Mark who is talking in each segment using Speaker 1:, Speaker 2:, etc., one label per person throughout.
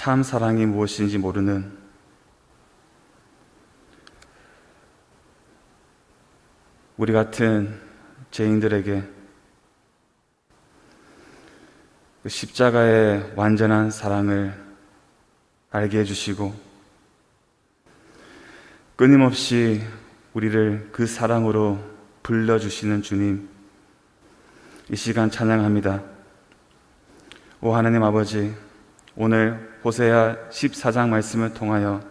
Speaker 1: 참 사랑이 무엇인지 모르는 우리 같은 죄인들에게 그 십자가의 완전한 사랑을 알게 해주시고 끊임없이 우리를 그 사랑으로 불러주시는 주님, 이 시간 찬양합니다. 오 하나님 아버지, 오늘 호세아 14장 말씀을 통하여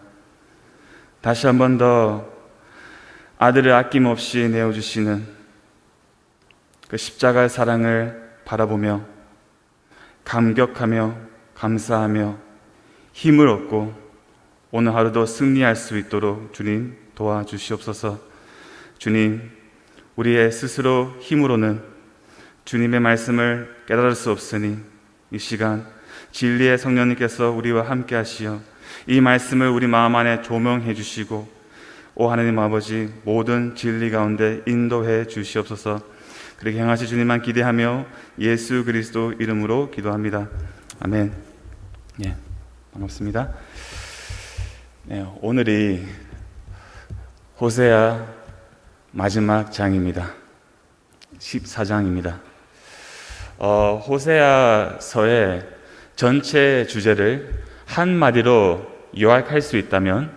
Speaker 1: 다시 한 번 더 아들을 아낌없이 내어주시는 그 십자가의 사랑을 바라보며 감격하며 감사하며 힘을 얻고 오늘 하루도 승리할 수 있도록 주님 도와주시옵소서. 주님, 우리의 스스로 힘으로는 주님의 말씀을 깨달을 수 없으니 이 시간 진리의 성령님께서 우리와 함께 하시어 이 말씀을 우리 마음 안에 조명해 주시고 오 하나님 아버지, 모든 진리 가운데 인도해 주시옵소서. 그렇게 행하실 주님만 기대하며 예수 그리스도 이름으로 기도합니다. 아멘. 반갑습니다. 오늘이 호세아 마지막 장입니다. 14장입니다. 호세아서의 전체 주제를 한마디로 요약할 수 있다면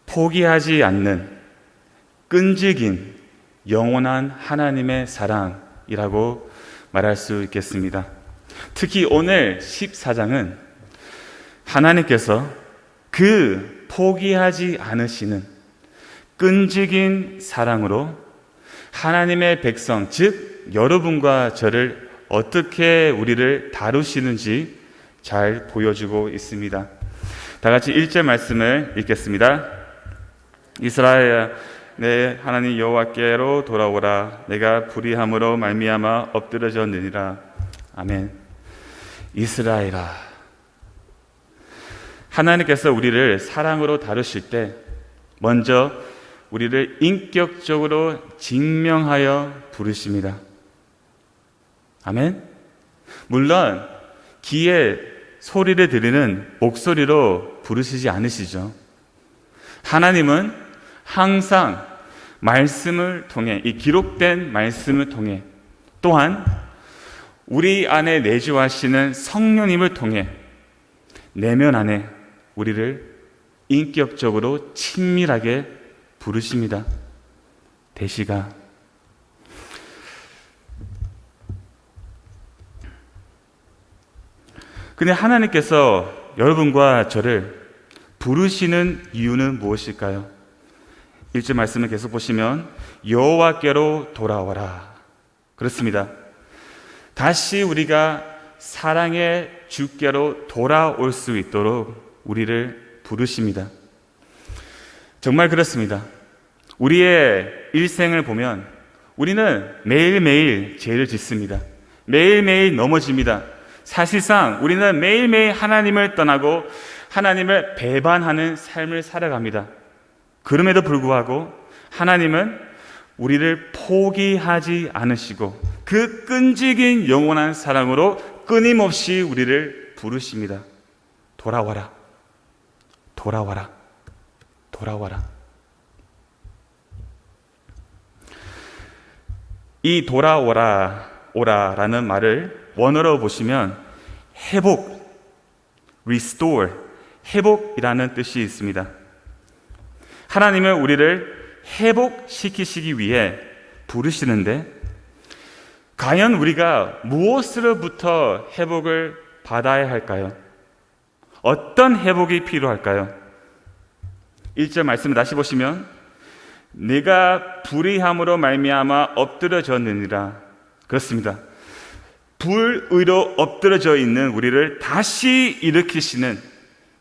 Speaker 1: 포기하지 않는 끈질긴 영원한 하나님의 사랑이라고 말할 수 있겠습니다. 특히 오늘 14장은 하나님께서 그 포기하지 않으시는 끈질긴 사랑으로 하나님의 백성, 즉 여러분과 저를 어떻게 우리를 다루시는지 잘 보여주고 있습니다. 다 같이 1절 말씀을 읽겠습니다. 이스라엘아, 내 하나님 여호와께로 돌아오라. 내가 불의함으로 말미암아 엎드러졌느니라. 아멘. 이스라엘아, 하나님께서 우리를 사랑으로 다루실 때 먼저 우리를 인격적으로 직명하여 부르십니다. 아멘. 물론 귀에 소리를 들리는 목소리로 부르시지 않으시죠. 하나님은 항상 말씀을 통해, 이 기록된 말씀을 통해, 또한 우리 안에 내주하시는 성령님을 통해 내면 안에 우리를 인격적으로 친밀하게 부르십니다. 대시가 근데 하나님께서 여러분과 저를 부르시는 이유는 무엇일까요? 1절 말씀을 계속 보시면 여호와께로 돌아와라. 그렇습니다. 다시 우리가 사랑의 주께로 돌아올 수 있도록 우리를 부르십니다. 정말 그렇습니다. 우리의 일생을 보면 우리는 매일매일 죄를 짓습니다. 매일매일 넘어집니다. 사실상 우리는 매일매일 하나님을 떠나고 하나님을 배반하는 삶을 살아갑니다. 그럼에도 불구하고 하나님은 우리를 포기하지 않으시고 그 끈질긴 영원한 사랑으로 끊임없이 우리를 부르십니다. 돌아와라, 돌아와라, 돌아와라. 이 오라라는 말을 원어로 보시면 회복, restore, 회복이라는 뜻이 있습니다. 하나님은 우리를 회복시키시기 위해 부르시는데 과연 우리가 무엇으로부터 회복을 받아야 할까요? 어떤 회복이 필요할까요? 1절 말씀을 다시 보시면 내가 불의함으로 말미암아 엎드러졌느니라. 그렇습니다. 불의로 엎드러져 있는 우리를 다시 일으키시는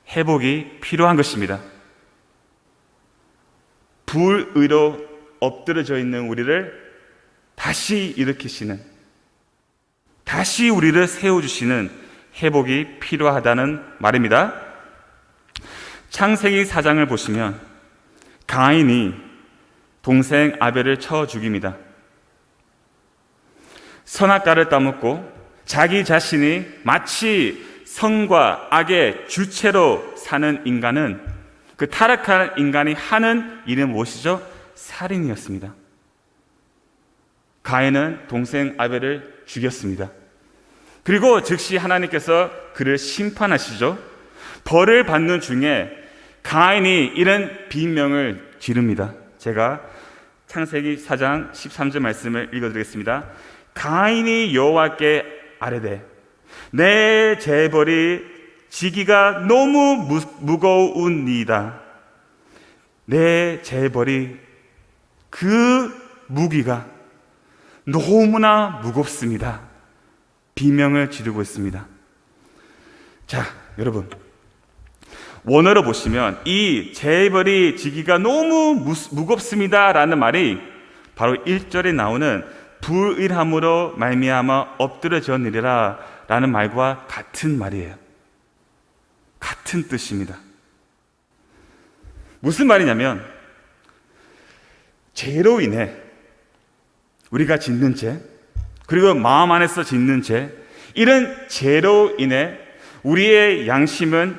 Speaker 1: 회복이 필요한 것입니다. 불의로 엎드러져 있는 우리를 다시 일으키시는, 다시 우리를 세워주시는 회복이 필요하다는 말입니다. 창세기 4장을 보시면 가인이 동생 아벨을 쳐 죽입니다. 선악과를 따먹고 자기 자신이 마치 성과 악의 주체로 사는 인간은, 그 타락한 인간이 하는 일은 무엇이죠? 살인이었습니다. 가인은 동생 아벨을 죽였습니다. 그리고 즉시 하나님께서 그를 심판하시죠. 벌을 받는 중에 가인이 이런 비명을 지릅니다. 제가 창세기 4장 13절 말씀을 읽어드리겠습니다. 가인이 여호와께 아뢰되 내 재벌이 지기가 너무 무거우니이다. 내 재벌이 그 무기가 너무나 무겁습니다. 비명을 지르고 있습니다. 자, 여러분, 원어로 보시면 이 재벌이 지기가 너무 무겁습니다 라는 말이 바로 1절에 나오는 불의함으로 말미암아 엎드러졌느니라 라는 말과 같은 말이에요. 같은 뜻입니다. 무슨 말이냐면, 죄로 인해 우리가 짓는 죄, 그리고 마음 안에서 짓는 죄, 이런 죄로 인해 우리의 양심은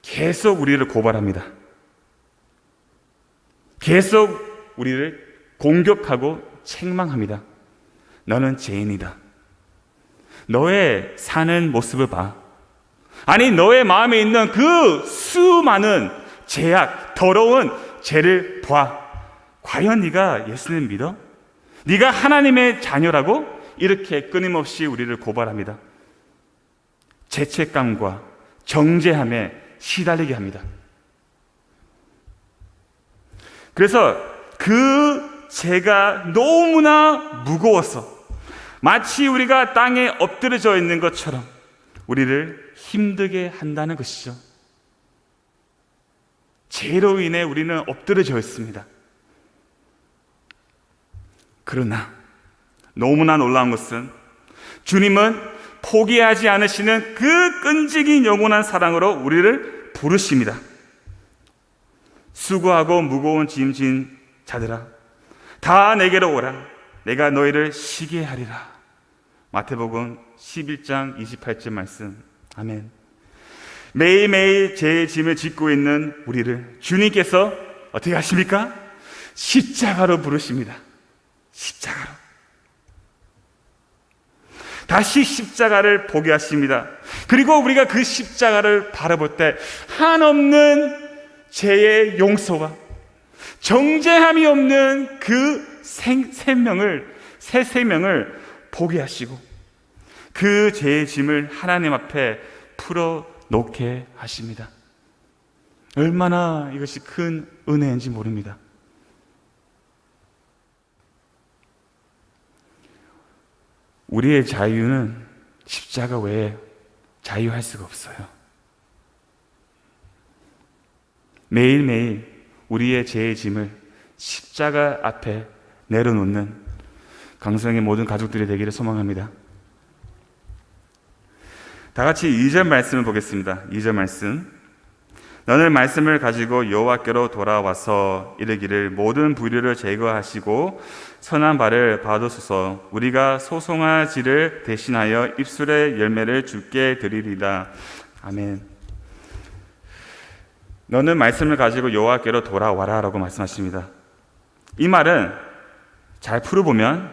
Speaker 1: 계속 우리를 고발합니다. 계속 우리를 공격하고 책망합니다. 너는 죄인이다. 너의 사는 모습을 봐. 아니, 너의 마음에 있는 그 수많은 죄악, 더러운 죄를 봐. 과연 네가 예수님 믿어? 네가 하나님의 자녀라고? 이렇게 끊임없이 우리를 고발합니다. 죄책감과 정죄함에 시달리게 합니다. 그래서 그 죄가 너무나 무거워서 마치 우리가 땅에 엎드려져 있는 것처럼 우리를 힘들게 한다는 것이죠. 죄로 인해 우리는 엎드려져 있습니다. 그러나 너무나 놀라운 것은 주님은 포기하지 않으시는 그 끈질긴 영원한 사랑으로 우리를 부르십니다. 수고하고 무거운 짐진 자들아, 다 내게로 오라. 내가 너희를 쉬게 하리라. 마태복음 11장 28절 말씀. 아멘. 매일매일 제 짐을 짓고 있는 우리를 주님께서 어떻게 하십니까? 십자가로 부르십니다. 십자가로. 다시 십자가를 보게 하십니다. 그리고 우리가 그 십자가를 바라볼 때 한없는 죄의 용서와 정죄함이 없는 그 새 생명을 보게 하시고 그 죄의 짐을 하나님 앞에 풀어놓게 하십니다. 얼마나 이것이 큰 은혜인지 모릅니다. 우리의 자유는 십자가 외에 자유할 수가 없어요. 매일매일 우리의 죄의 짐을 십자가 앞에 내려놓는 강성의 모든 가족들이 되기를 소망합니다. 다 같이 2절 말씀을 보겠습니다. 2절 말씀. 너는 말씀을 가지고 여호와께로 돌아와서 이르기를 모든 불의를 제거하시고 선한 바를 받으소서. 우리가 소송하지를 대신하여 입술의 열매를 주께 드리리라. 아멘. 너는 말씀을 가지고 여호와께로 돌아와라 라고 말씀하십니다. 이 말은 잘 풀어보면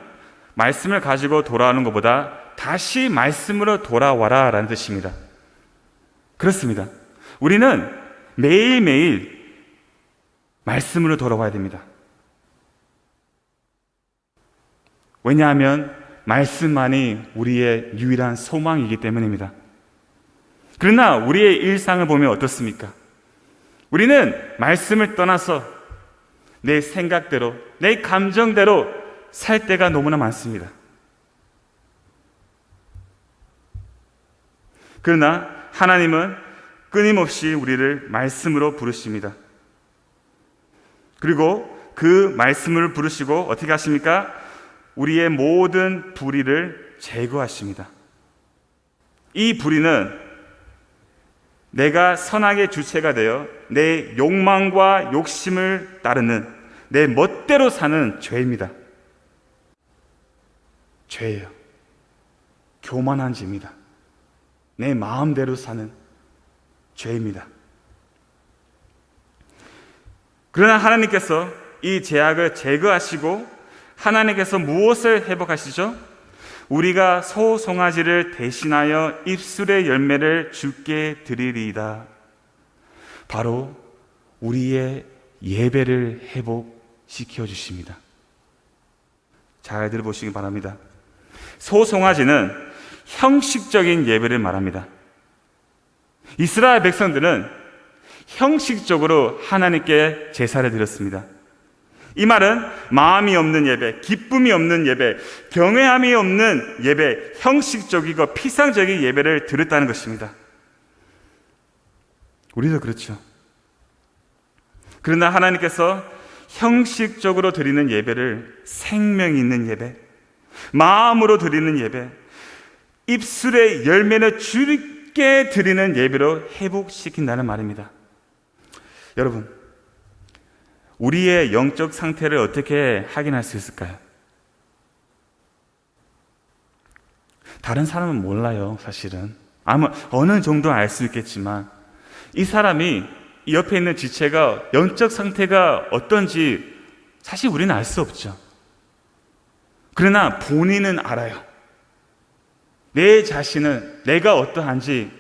Speaker 1: 말씀을 가지고 돌아오는 것보다 다시 말씀으로 돌아와라 라는 뜻입니다. 그렇습니다. 우리는 매일매일 말씀으로 돌아와야 됩니다. 왜냐하면 말씀만이 우리의 유일한 소망이기 때문입니다. 그러나 우리의 일상을 보면 어떻습니까? 우리는 말씀을 떠나서 내 생각대로, 내 감정대로 살 때가 너무나 많습니다. 그러나 하나님은 끊임없이 우리를 말씀으로 부르십니다. 그리고 그 말씀을 부르시고 어떻게 하십니까? 우리의 모든 불의를 제거하십니다. 이 불의는 내가 선악의 주체가 되어 내 욕망과 욕심을 따르는 내 멋대로 사는 죄입니다. 죄예요. 교만한 죄입니다. 내 마음대로 사는 죄입니다. 그러나 하나님께서 이 죄악을 제거하시고 하나님께서 무엇을 회복하시죠? 우리가 소송아지를 대신하여 입술의 열매를 주께 드리리이다. 바로 우리의 예배를 회복시켜 주십니다. 잘 들어보시기 바랍니다. 소송아지는 형식적인 예배를 말합니다. 이스라엘 백성들은 형식적으로 하나님께 제사를 드렸습니다. 이 말은 마음이 없는 예배, 기쁨이 없는 예배, 경외함이 없는 예배, 형식적이고 피상적인 예배를 드렸다는 것입니다. 우리도 그렇죠. 그러나 하나님께서 형식적으로 드리는 예배를 생명 있는 예배, 마음으로 드리는 예배, 입술의 열매를 주께 드리는 예배로 회복시킨다는 말입니다. 여러분, 우리의 영적 상태를 어떻게 확인할 수 있을까요? 다른 사람은 몰라요, 사실은. 아마 어느 정도 알 수 있겠지만 이 사람이 옆에 있는 지체가 영적 상태가 어떤지 사실 우리는 알 수 없죠. 그러나 본인은 알아요. 내 자신은 내가 어떠한지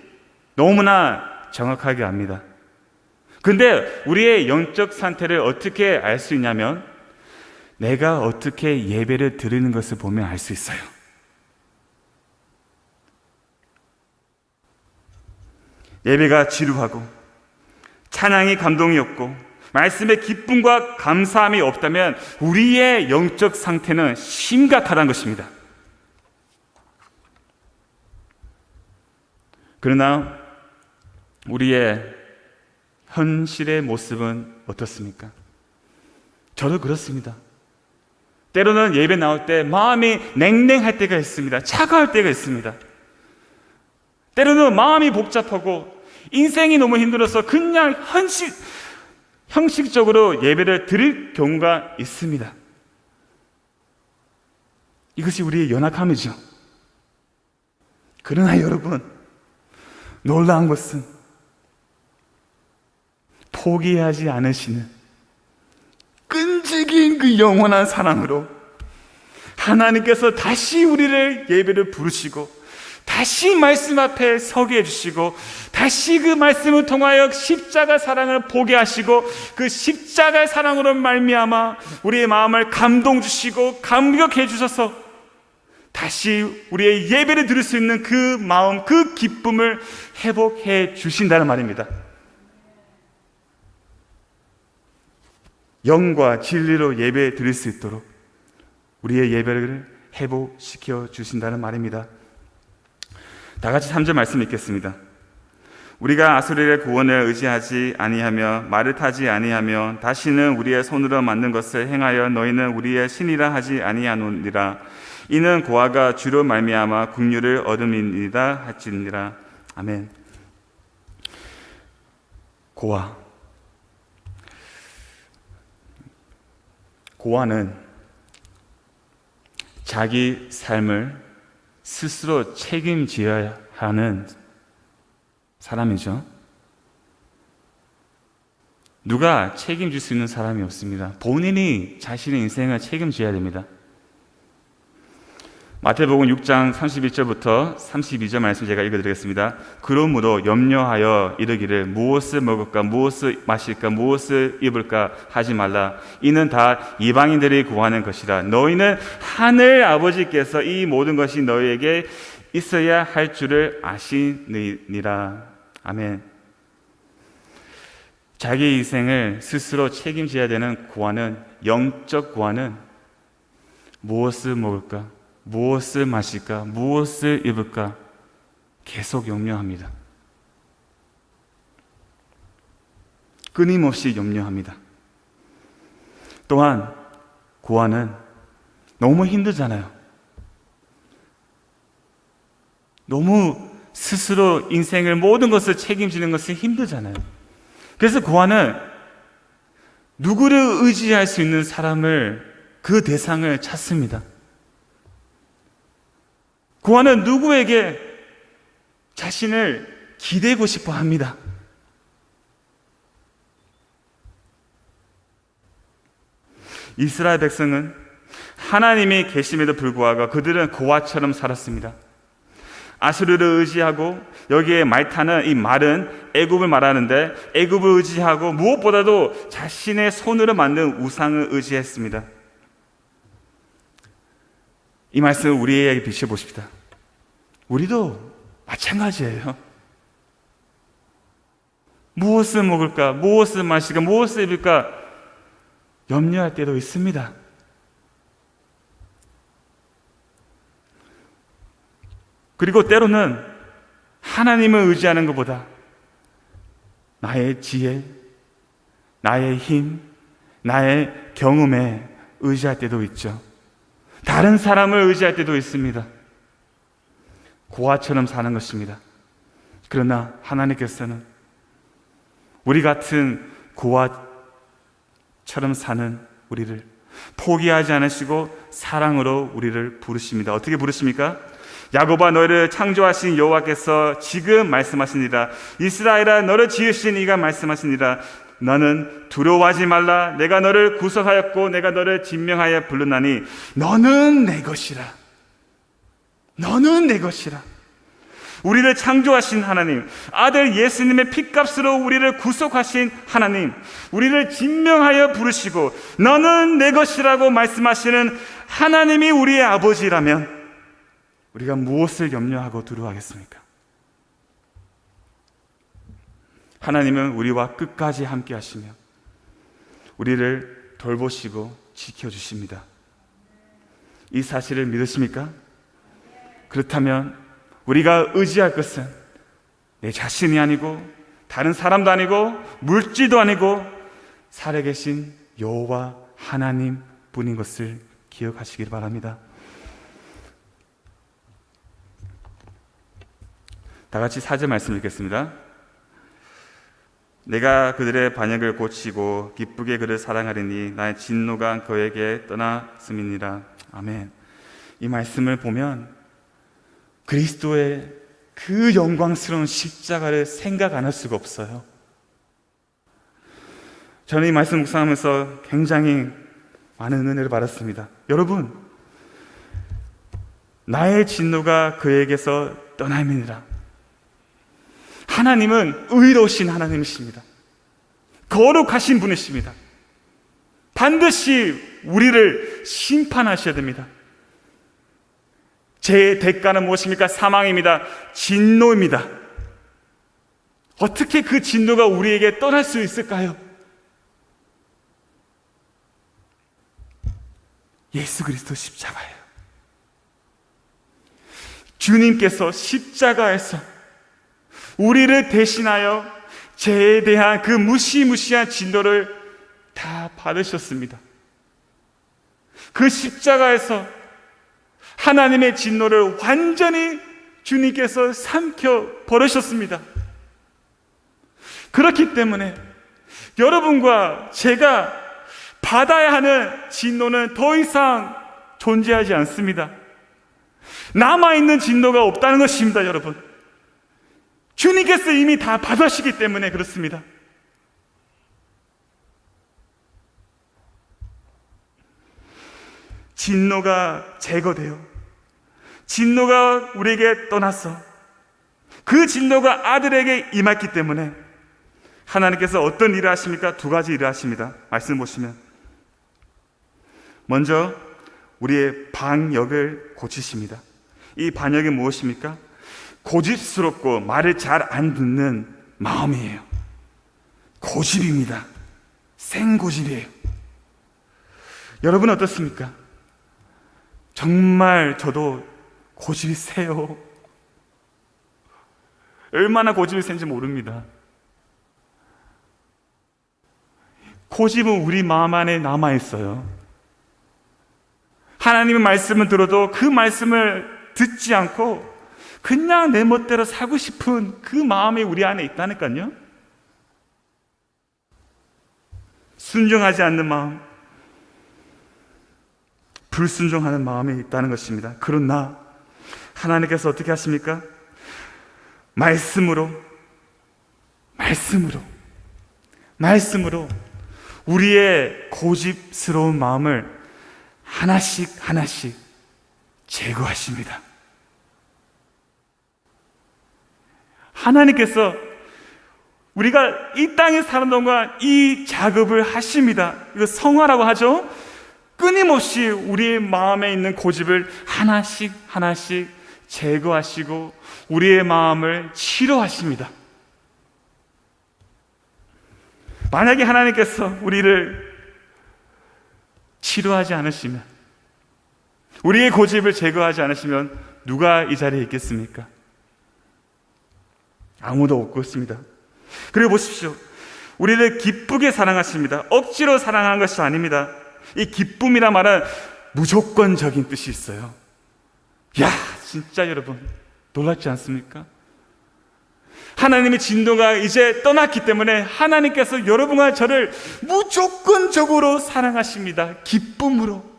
Speaker 1: 너무나 정확하게 압니다. 근데 우리의 영적 상태를 어떻게 알 수 있냐면 내가 어떻게 예배를 드리는 것을 보면 알 수 있어요. 예배가 지루하고 찬양이 감동이 없고 말씀에 기쁨과 감사함이 없다면 우리의 영적 상태는 심각하다는 것입니다. 그러나 우리의 현실의 모습은 어떻습니까? 저도 그렇습니다. 때로는 예배 나올 때 마음이 냉랭할 때가 있습니다. 차가울 때가 있습니다. 때로는 마음이 복잡하고 인생이 너무 힘들어서 그냥 형식적으로 예배를 드릴 경우가 있습니다. 이것이 우리의 연약함이죠. 그러나 여러분, 놀라운 것은 포기하지 않으시는 끈질긴 그 영원한 사랑으로 하나님께서 다시 우리를 예배를 부르시고 다시 말씀 앞에 서게 해주시고 다시 그 말씀을 통하여 십자가 사랑을 보게 하시고 그 십자가의 사랑으로 말미암아 우리의 마음을 감동 주시고 감격해 주셔서 다시 우리의 예배를 드릴 수 있는 그 마음, 그 기쁨을 회복해 주신다는 말입니다. 영과 진리로 예배 드릴 수 있도록 우리의 예배를 회복시켜 주신다는 말입니다. 다 같이 3절 말씀 읽겠습니다. 우리가 아수르의 구원을 의지하지 아니하며 말을 타지 아니하며 다시는 우리의 손으로 만든 것을 행하여 너희는 우리의 신이라 하지 아니하노니라. 이는 고아가 주로 말미암아 긍휼을 얻음이니라 할지니라. 아멘. 고아는 자기 삶을 스스로 책임져야 하는 사람이죠. 누가 책임질 수 있는 사람이 없습니다. 본인이 자신의 인생을 책임져야 됩니다. 마태복음 6장 31절부터 32절 말씀 제가 읽어드리겠습니다. 그러므로 염려하여 이르기를 무엇을 먹을까 무엇을 마실까 무엇을 입을까 하지 말라. 이는 다 이방인들이 구하는 것이라. 너희는 하늘 아버지께서 이 모든 것이 너희에게 있어야 할 줄을 아시느니라. 아멘. 자기 인생을 스스로 책임져야 되는 고아는, 영적 고아는 무엇을 먹을까 무엇을 마실까 무엇을 입을까 계속 염려합니다. 끊임없이 염려합니다. 또한 고아는 너무 힘들잖아요. 너무 스스로 인생을 모든 것을 책임지는 것은 힘들잖아요. 그래서 고아는 누구를 의지할 수 있는 사람을, 그 대상을 찾습니다. 고아는 누구에게 자신을 기대고 싶어 합니다. 이스라엘 백성은 하나님이 계심에도 불구하고 그들은 고아처럼 살았습니다. 아수르를 의지하고, 여기에 말타는 이 말은 애굽을 말하는데 애굽을 의지하고 무엇보다도 자신의 손으로 만든 우상을 의지했습니다. 이 말씀을 우리에게 비춰보십시다. 우리도 마찬가지예요. 무엇을 먹을까, 무엇을 마실까, 무엇을 입을까 염려할 때도 있습니다. 그리고 때로는 하나님을 의지하는 것보다 나의 지혜, 나의 힘, 나의 경험에 의지할 때도 있죠. 다른 사람을 의지할 때도 있습니다. 고아처럼 사는 것입니다. 그러나 하나님께서는 우리 같은 고아처럼 사는 우리를 포기하지 않으시고 사랑으로 우리를 부르십니다. 어떻게 부르십니까? 야곱아, 너를 창조하신 여호와께서 지금 말씀하시니라. 이스라엘아, 너를 지으신 이가 말씀하시니라. 너는 두려워하지 말라. 내가 너를 구속하였고 내가 너를 진명하여 부르나니 너는 내 것이라. 너는 내 것이라. 우리를 창조하신 하나님, 아들 예수님의 핏값으로 우리를 구속하신 하나님, 우리를 진명하여 부르시고 너는 내 것이라고 말씀하시는 하나님이 우리의 아버지라면 우리가 무엇을 염려하고 두려워하겠습니까? 하나님은 우리와 끝까지 함께 하시며 우리를 돌보시고 지켜주십니다. 이 사실을 믿으십니까? 그렇다면 우리가 의지할 것은 내 자신이 아니고 다른 사람도 아니고 물질도 아니고 살아계신 여호와 하나님 분인 것을 기억하시길 바랍니다. 다 같이 4절 말씀 읽겠습니다. 내가 그들의 반역을 고치고 기쁘게 그를 사랑하리니 나의 진노가 그에게 떠났음이니라. 아멘. 이 말씀을 보면 그리스도의 그 영광스러운 십자가를 생각 안 할 수가 없어요. 저는 이 말씀 묵상하면서 굉장히 많은 은혜를 받았습니다. 여러분, 나의 진노가 그에게서 떠남이니라. 하나님은 의로우신 하나님이십니다. 거룩하신 분이십니다. 반드시 우리를 심판하셔야 됩니다. 제 대가는 무엇입니까? 사망입니다. 진노입니다. 어떻게 그 진노가 우리에게 떠날 수 있을까요? 예수 그리스도 십자가예요. 주님께서 십자가에서 우리를 대신하여 죄에 대한 그 무시무시한 진노를 다 받으셨습니다. 그 십자가에서 하나님의 진노를 완전히 주님께서 삼켜 버리셨습니다. 그렇기 때문에 여러분과 제가 받아야 하는 진노는 더 이상 존재하지 않습니다. 남아있는 진노가 없다는 것입니다, 여러분. 주님께서 이미 다 받으시기 때문에 그렇습니다. 진노가 제거되어 진노가 우리에게 떠나서 그 진노가 아들에게 임했기 때문에 하나님께서 어떤 일을 하십니까? 두 가지 일을 하십니다. 말씀 보시면 먼저 우리의 반역을 고치십니다. 이 반역이 무엇입니까? 고집스럽고 말을 잘 안 듣는 마음이에요. 고집입니다. 생고집이에요. 여러분 어떻습니까? 정말 저도 고집이 세요. 얼마나 고집이 센지 모릅니다. 고집은 우리 마음 안에 남아있어요. 하나님의 말씀을 들어도 그 말씀을 듣지 않고 그냥 내 멋대로 살고 싶은 그 마음이 우리 안에 있다니까요. 순종하지 않는 마음, 불순종하는 마음이 있다는 것입니다. 그러나 하나님께서 어떻게 하십니까? 말씀으로 우리의 고집스러운 마음을 하나씩 제거하십니다. 하나님께서 우리가 이 땅에 사는 동안 이 작업을 하십니다. 이거 성화라고 하죠. 끊임없이 우리의 마음에 있는 고집을 하나씩 제거하시고 우리의 마음을 치료하십니다. 만약에 하나님께서 우리를 치료하지 않으시면, 우리의 고집을 제거하지 않으시면 누가 이 자리에 있겠습니까? 아무도 없겠습니다. 그리고 보십시오. 우리를 기쁘게 사랑하십니다. 억지로 사랑하는 것이 아닙니다. 이 기쁨이란 말은 무조건적인 뜻이 있어요. 야, 진짜 여러분 놀랍지 않습니까? 하나님의 진노가 이제 떠났기 때문에 하나님께서 여러분과 저를 무조건적으로 사랑하십니다. 기쁨으로.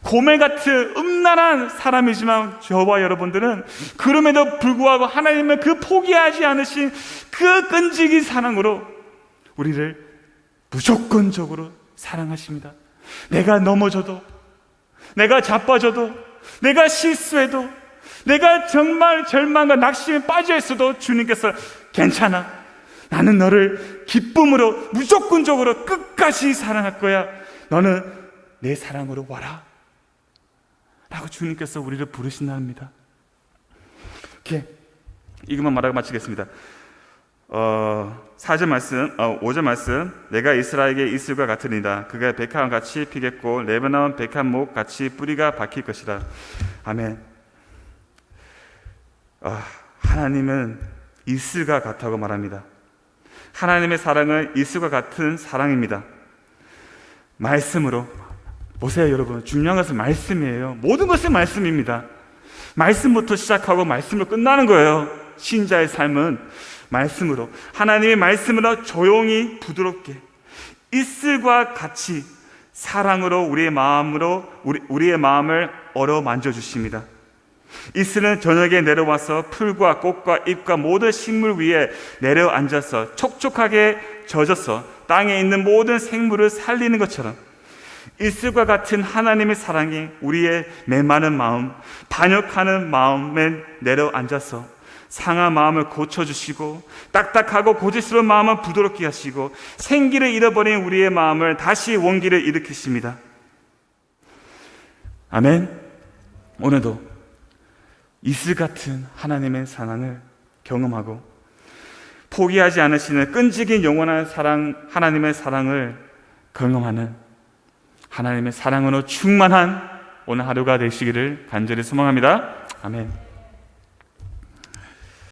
Speaker 1: 고멜같은 음란한 사람이지만 저와 여러분들은 그럼에도 불구하고 하나님은 그 포기하지 않으신 그 끈질긴 사랑으로 우리를 무조건적으로 사랑하십니다. 내가 넘어져도, 내가 자빠져도, 내가 실수해도, 내가 정말 절망과 낙심에 빠져 있어도 주님께서 괜찮아, 나는 너를 기쁨으로 무조건적으로 끝까지 사랑할 거야, 너는 내 사랑으로 와라 라고 주님께서 우리를 부르신답니다. 이렇게 이것만 말하고 마치겠습니다. 4절 말씀, 5절 말씀. 내가 이스라엘에게 이슬과 같으리다. 그가 백합 같이 피겠고 레바논 백합목 같이 뿌리가 박힐 것이다. 아멘. 하나님은 이슬과 같다고 말합니다. 하나님의 사랑은 이슬과 같은 사랑입니다. 말씀으로. 보세요 여러분, 중요한 것은 말씀이에요. 모든 것은 말씀입니다. 말씀부터 시작하고 말씀으로 끝나는 거예요. 신자의 삶은 말씀으로, 하나님의 말씀으로 조용히 부드럽게 이슬과 같이 사랑으로 우리의 마음을 어루만져 주십니다. 이슬은 저녁에 내려와서 풀과 꽃과 잎과 모든 식물 위에 내려앉아서 촉촉하게 젖어서 땅에 있는 모든 생물을 살리는 것처럼 이슬과 같은 하나님의 사랑이 우리의 메마른 마음, 반역하는 마음에 내려앉아서 상한 마음을 고쳐주시고 딱딱하고 고집스러운 마음을 부드럽게 하시고 생기를 잃어버린 우리의 마음을 다시 원기를 일으키십니다. 아멘. 오늘도 이슬 같은 하나님의 사랑을 경험하고 포기하지 않으시는 끈질긴 영원한 사랑, 하나님의 사랑을 경험하는 하나님의 사랑으로 충만한 오늘 하루가 되시기를 간절히 소망합니다. 아멘.